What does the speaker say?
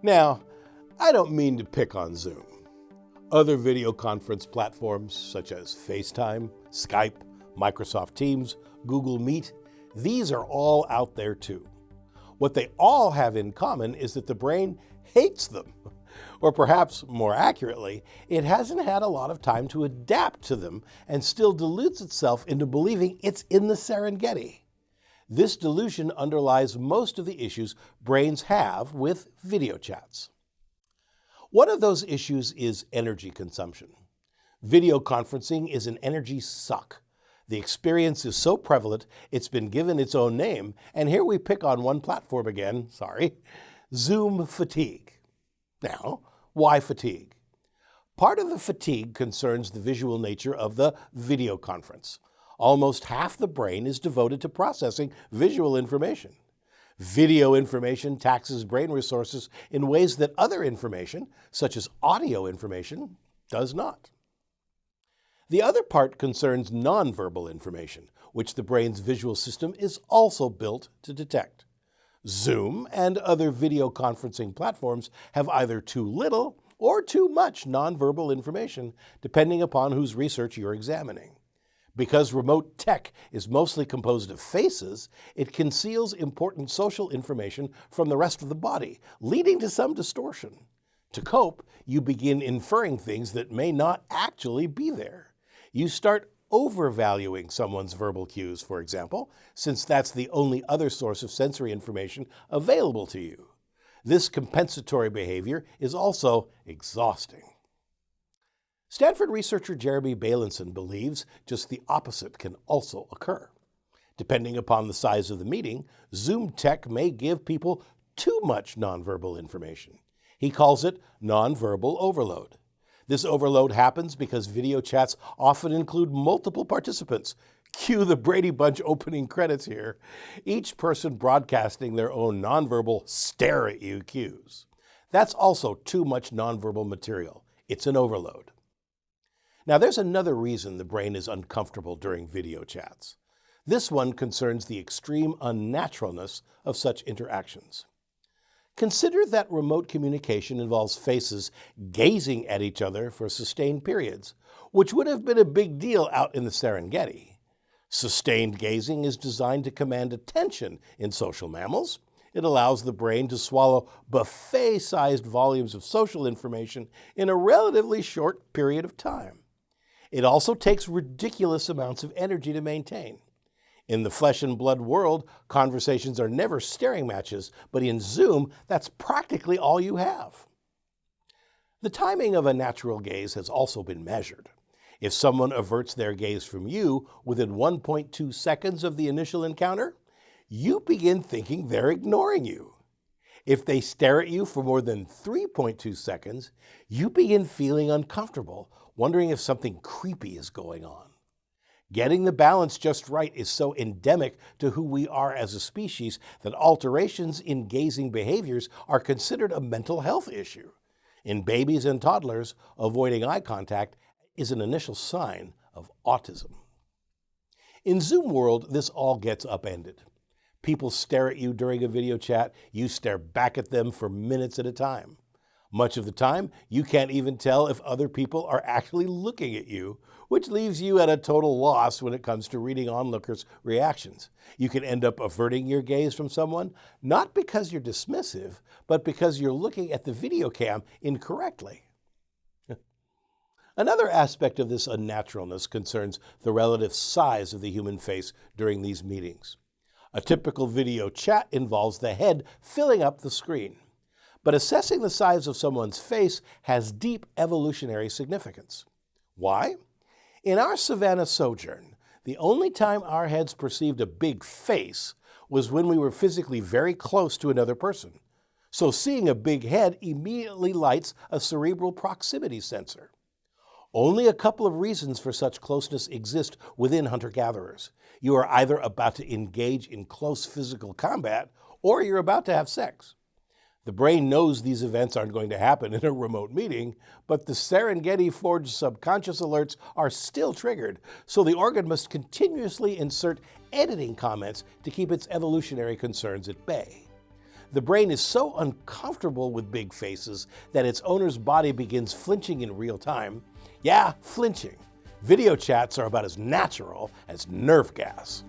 Now, I don't mean to pick on Zoom. Other video conference platforms such as FaceTime, Skype, Microsoft Teams, Google Meet, these are all out there too. What they all have in common is that the brain hates them. Or perhaps more accurately, it hasn't had a lot of time to adapt to them and still deludes itself into believing it's in the Serengeti. This delusion underlies most of the issues brains have with video chats. One of those issues is energy consumption. Video conferencing is an energy suck. The experience is so prevalent, it's been given its own name, and here we pick on one platform again, Zoom fatigue. Now, why fatigue? Part of the fatigue concerns the visual nature of the video conference. Almost half the brain is devoted to processing visual information. Video information taxes brain resources in ways that other information, such as audio information, does not. The other part concerns nonverbal information, which the brain's visual system is also built to detect. Zoom and other video conferencing platforms have either too little or too much nonverbal information, depending upon whose research you're examining. Because remote tech is mostly composed of faces, it conceals important social information from the rest of the body, leading to some distortion. To cope, you begin inferring things that may not actually be there. You start overvaluing someone's verbal cues, for example, since that's the only other source of sensory information available to you. This compensatory behavior is also exhausting. Stanford researcher Jeremy Bailenson believes just the opposite can also occur. Depending upon the size of the meeting, Zoom tech may give people too much nonverbal information. He calls it nonverbal overload. This overload happens because video chats often include multiple participants. Cue the Brady Bunch opening credits here. Each person broadcasting their own nonverbal stare-at-you cues. That's also too much nonverbal material. It's an overload. Now, there's another reason the brain is uncomfortable during video chats. This one concerns the extreme unnaturalness of such interactions. Consider that remote communication involves faces gazing at each other for sustained periods, which would have been a big deal out in the Serengeti. Sustained gazing is designed to command attention in social mammals. It allows the brain to swallow buffet-sized volumes of social information in a relatively short period of time. It also takes ridiculous amounts of energy to maintain. In the flesh and blood world, conversations are never staring matches, but in Zoom, that's practically all you have. The timing of a natural gaze has also been measured. If someone averts their gaze from you within 1.2 seconds of the initial encounter, you begin thinking they're ignoring you. If they stare at you for more than 3.2 seconds, you begin feeling uncomfortable, wondering if something creepy is going on. Getting the balance just right is so endemic to who we are as a species that alterations in gazing behaviors are considered a mental health issue. In babies and toddlers, avoiding eye contact is an initial sign of autism. In Zoom world, this all gets upended. People stare at you during a video chat, you stare back at them for minutes at a time. Much of the time, you can't even tell if other people are actually looking at you, which leaves you at a total loss when it comes to reading onlookers' reactions. You can end up averting your gaze from someone, not because you're dismissive, but because you're looking at the video cam incorrectly. Another aspect of this unnaturalness concerns the relative size of the human face during these meetings. A typical video chat involves the head filling up the screen. But assessing the size of someone's face has deep evolutionary significance. Why? In our savanna sojourn, the only time our heads perceived a big face was when we were physically very close to another person. So seeing a big head immediately lights a cerebral proximity sensor. Only a couple of reasons for such closeness exist within hunter-gatherers. You are either about to engage in close physical combat, or you're about to have sex. The brain knows these events aren't going to happen in a remote meeting, but the Serengeti-forged subconscious alerts are still triggered, so the organ must continuously insert editing comments to keep its evolutionary concerns at bay. The brain is so uncomfortable with big faces that its owner's body begins flinching in real time. Yeah, flinching. Video chats are about as natural as Nerf gas.